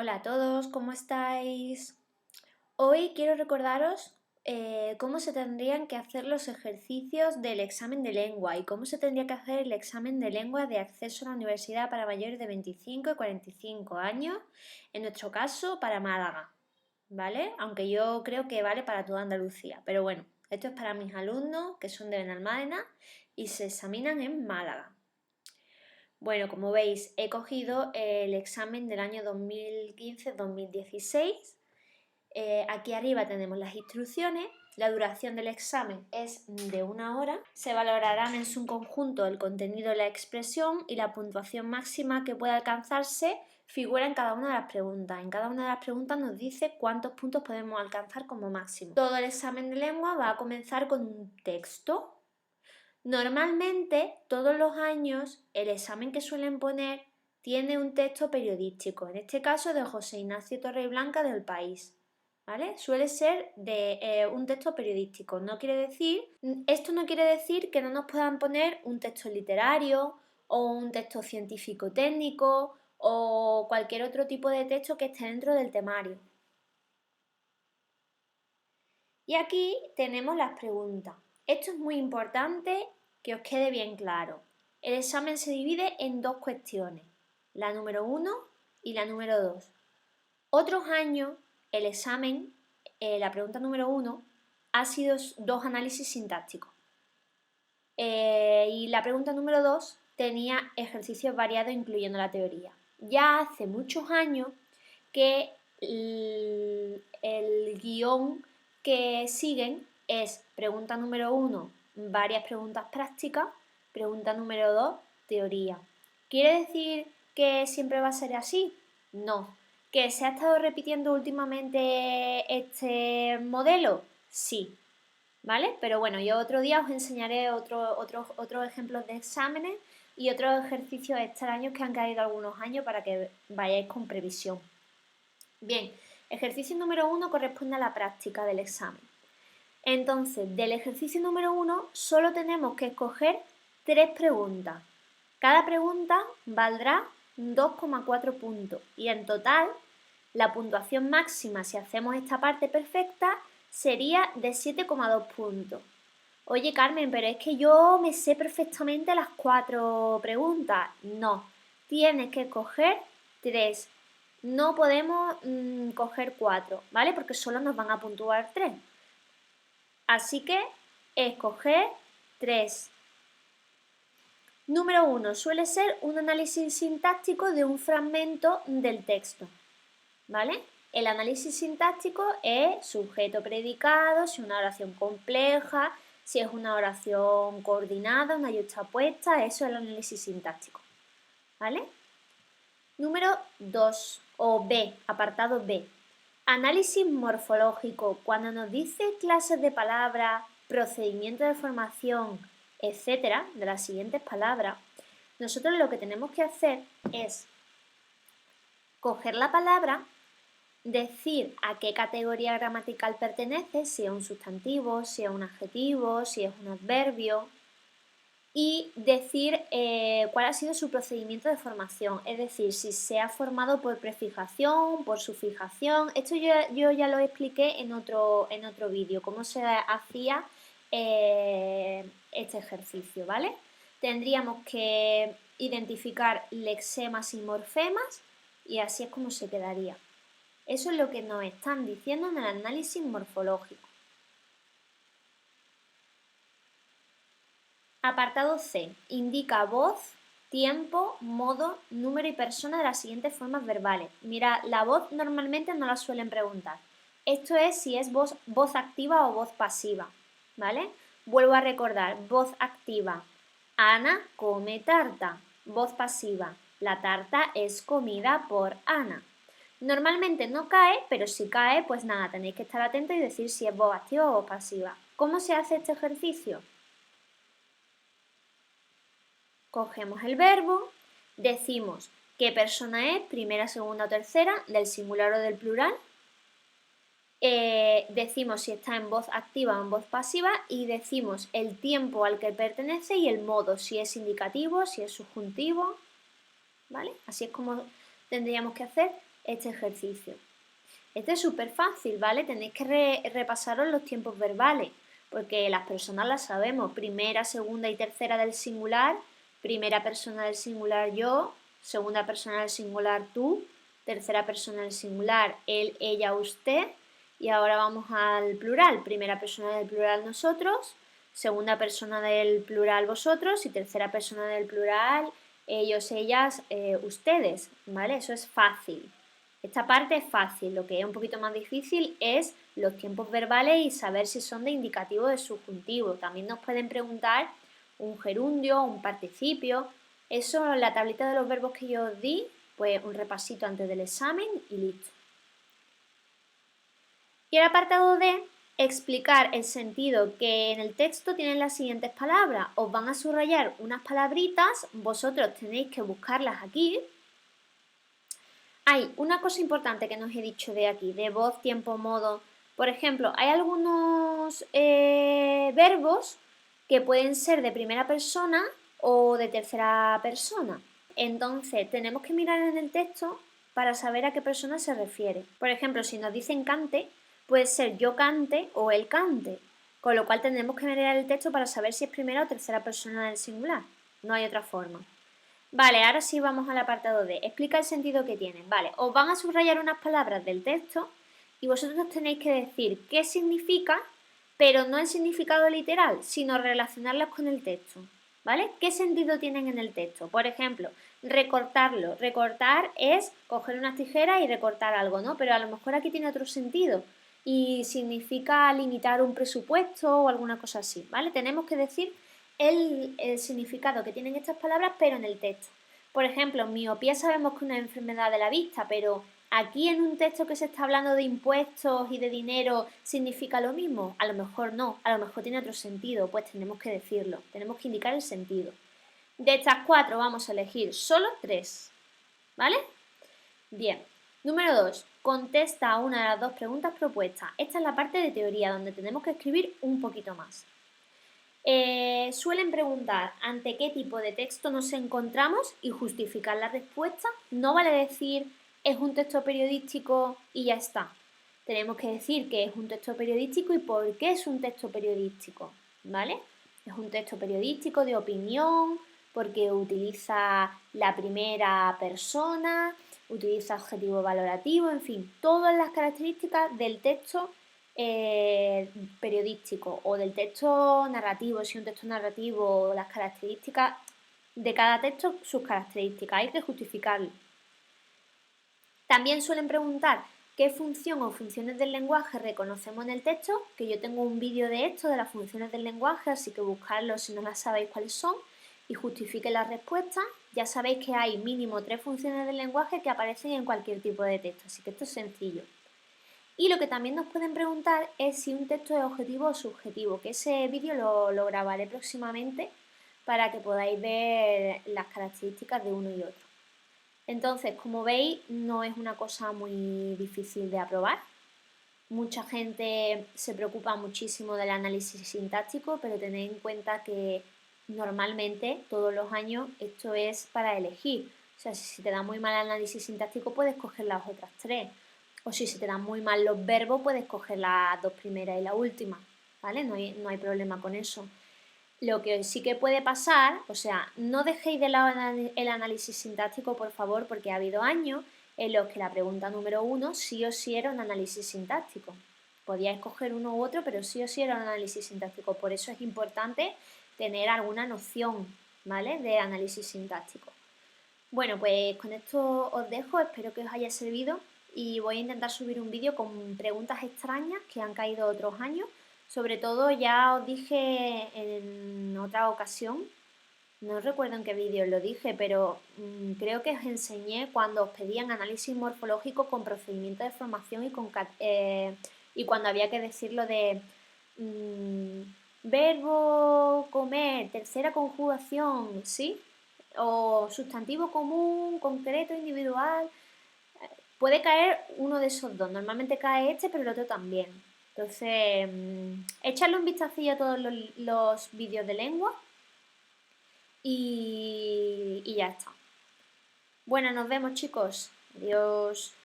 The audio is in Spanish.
Hola a todos, ¿cómo estáis? Hoy quiero recordaros cómo se tendrían que hacer los ejercicios del examen de lengua y cómo se tendría que hacer el examen de lengua de acceso a la universidad para mayores de 25 y 45 años, en nuestro caso para Málaga, ¿vale? Aunque yo creo que vale para toda Andalucía, pero bueno, esto es para mis alumnos que son de Benalmádena y se examinan en Málaga. Bueno, como veis, he cogido el examen del año 2015-2016. Aquí arriba tenemos las instrucciones. La duración del examen es de 1 hora. Se valorarán en su conjunto el contenido de la expresión y la puntuación máxima que pueda alcanzarse figura en cada una de las preguntas. En cada una de las preguntas nos dice cuántos puntos podemos alcanzar como máximo. Todo el examen de lengua va a comenzar con un texto. Normalmente, todos los años, el examen que suelen poner tiene un texto periodístico, en este caso de José Ignacio Torreblanca del País, ¿vale? Suele ser de un texto periodístico. Esto no quiere decir que no nos puedan poner un texto literario o un texto científico-técnico o cualquier otro tipo de texto que esté dentro del temario. Y aquí tenemos las preguntas. Esto es muy importante que os quede bien claro. El examen se divide en dos cuestiones, la número 1 y la número 2. Otros años, el examen, la pregunta número 1, ha sido dos análisis sintácticos. Y la pregunta número 2 tenía ejercicios variados incluyendo la teoría. Ya hace muchos años que el guión que siguen es pregunta número 1, varias preguntas prácticas, pregunta número 2, teoría. ¿Quiere decir que siempre va a ser así? No. ¿Que se ha estado repitiendo últimamente este modelo? Sí. ¿Vale? Pero bueno, yo otro día os enseñaré otros ejemplos de exámenes y otros ejercicios extraños que han caído algunos años para que vayáis con previsión. Bien, ejercicio número 1 corresponde a la práctica del examen. Entonces, del ejercicio número 1 solo tenemos que escoger 3 preguntas. Cada pregunta valdrá 2,4 puntos y en total la puntuación máxima, si hacemos esta parte perfecta, sería de 7,2 puntos. Oye, Carmen, pero es que yo me sé perfectamente las 4 preguntas. No, tienes que coger 3. No podemos coger 4, ¿vale? Porque solo nos van a puntuar 3. Así que escoger 3. Número 1. Suele ser un análisis sintáctico de un fragmento del texto, ¿vale? El análisis sintáctico es sujeto-predicado, si es una oración compleja, si es una oración coordinada, una yuxtapuesta, eso es el análisis sintáctico, ¿vale? Número 2, o B, apartado B. Análisis morfológico. Cuando nos dice clases de palabras, procedimiento de formación, etcétera, de las siguientes palabras, nosotros lo que tenemos que hacer es coger la palabra, decir a qué categoría gramatical pertenece, si es un sustantivo, si es un adjetivo, si es un adverbio, y decir cuál ha sido su procedimiento de formación, es decir, si se ha formado por prefijación, por sufijación. Esto yo ya lo expliqué en otro vídeo, cómo se hacía este ejercicio, ¿vale? Tendríamos que identificar lexemas y morfemas y así es como se quedaría. Eso es lo que nos están diciendo en el análisis morfológico. Apartado C. Indica voz, tiempo, modo, número y persona de las siguientes formas verbales. Mira, la voz normalmente no la suelen preguntar. Esto es si es voz activa o voz pasiva, ¿vale? Vuelvo a recordar, voz activa. Ana come tarta. Voz pasiva. La tarta es comida por Ana. Normalmente no cae, pero si cae, pues nada, tenéis que estar atentos y decir si es voz activa o voz pasiva. ¿Cómo se hace este ejercicio? Cogemos el verbo, decimos qué persona es, primera, segunda o tercera, del singular o del plural, decimos si está en voz activa o en voz pasiva y decimos el tiempo al que pertenece y el modo, si es indicativo, si es subjuntivo, ¿vale? Así es como tendríamos que hacer este ejercicio. Este es súper fácil, ¿vale? Tenéis que repasaros los tiempos verbales, porque las personas las sabemos, primera, segunda y tercera del singular, primera persona del singular yo, segunda persona del singular tú, tercera persona del singular él, ella, usted, y ahora vamos al plural, primera persona del plural nosotros, segunda persona del plural vosotros y tercera persona del plural ellos, ellas, ustedes, ¿vale? Eso es fácil. Esta parte es fácil, lo que es un poquito más difícil es los tiempos verbales y saber si son de indicativo o de subjuntivo. También nos pueden preguntar un gerundio, un participio. Eso en la tablita de los verbos que yo os di, pues un repasito antes del examen y listo. Y el apartado D, explicar el sentido que en el texto tienen las siguientes palabras. Os van a subrayar unas palabritas, vosotros tenéis que buscarlas aquí. Hay una cosa importante que nos he dicho de aquí, de voz, tiempo, modo. Por ejemplo, hay algunos verbos que pueden ser de primera persona o de tercera persona. Entonces, tenemos que mirar en el texto para saber a qué persona se refiere. Por ejemplo, si nos dicen cante, puede ser yo cante o él cante. Con lo cual tenemos que mirar el texto para saber si es primera o tercera persona del singular. No hay otra forma. Vale, ahora sí vamos al apartado D. Explica el sentido que tienen. Vale, os van a subrayar unas palabras del texto y vosotros tenéis que decir qué significa, pero no el significado literal, sino relacionarlas con el texto. ¿Vale? ¿Qué sentido tienen en el texto? Por ejemplo, recortarlo. Recortar es coger unas tijeras y recortar algo, ¿no? Pero a lo mejor aquí tiene otro sentido y significa limitar un presupuesto o alguna cosa así, ¿vale? Tenemos que decir el significado que tienen estas palabras, pero en el texto. Por ejemplo, miopía sabemos que es una enfermedad de la vista, pero aquí en un texto que se está hablando de impuestos y de dinero, ¿significa lo mismo? A lo mejor no, a lo mejor tiene otro sentido, pues tenemos que decirlo, tenemos que indicar el sentido. De estas 4 vamos a elegir solo 3, ¿vale? Bien. Número 2. Contesta a una de las 2 preguntas propuestas. Esta es la parte de teoría, donde tenemos que escribir un poquito más. Suelen preguntar ante qué tipo de texto nos encontramos y justificar la respuesta. No vale decir es un texto periodístico y ya está. Tenemos que decir que es un texto periodístico y por qué es un texto periodístico, ¿vale? Es un texto periodístico de opinión porque utiliza la primera persona, utiliza adjetivo valorativo, en fin, todas las características del texto periodístico o del texto narrativo, si un texto narrativo, las características de cada texto, sus características, hay que justificarlo. También suelen preguntar qué función o funciones del lenguaje reconocemos en el texto, que yo tengo un vídeo de esto, de las funciones del lenguaje, así que buscarlo si no las sabéis cuáles son y justifique la respuesta. Ya sabéis que hay mínimo 3 funciones del lenguaje que aparecen en cualquier tipo de texto, así que esto es sencillo. Y lo que también nos pueden preguntar es si un texto es objetivo o subjetivo, que ese vídeo lo grabaré próximamente para que podáis ver las características de uno y otro. Entonces, como veis, no es una cosa muy difícil de aprobar. Mucha gente se preocupa muchísimo del análisis sintáctico, pero tened en cuenta que normalmente todos los años esto es para elegir. O sea, si te da muy mal el análisis sintáctico puedes coger las otras 3. O si se te dan muy mal los verbos puedes coger las 2 primeras y la última. ¿Vale? No hay problema con eso. Lo que sí que puede pasar, o sea, no dejéis de lado el análisis sintáctico, por favor, porque ha habido años en los que la pregunta número 1 sí o sí era un análisis sintáctico. Podíais escoger uno u otro, pero sí o sí era un análisis sintáctico. Por eso es importante tener alguna noción, ¿vale?, de análisis sintáctico. Bueno, pues con esto os dejo, espero que os haya servido y voy a intentar subir un vídeo con preguntas extrañas que han caído otros años. Sobre todo ya os dije en otra ocasión, no recuerdo en qué vídeo lo dije, pero creo que os enseñé cuando os pedían análisis morfológico con procedimiento de formación y cuando había que decirlo de verbo comer, tercera conjugación, ¿sí? O sustantivo común, concreto, individual. Puede caer uno de esos dos. Normalmente cae este, pero el otro también. Entonces, echarle un vistacillo a todos los vídeos de lengua y ya está. Bueno, nos vemos, chicos. Adiós.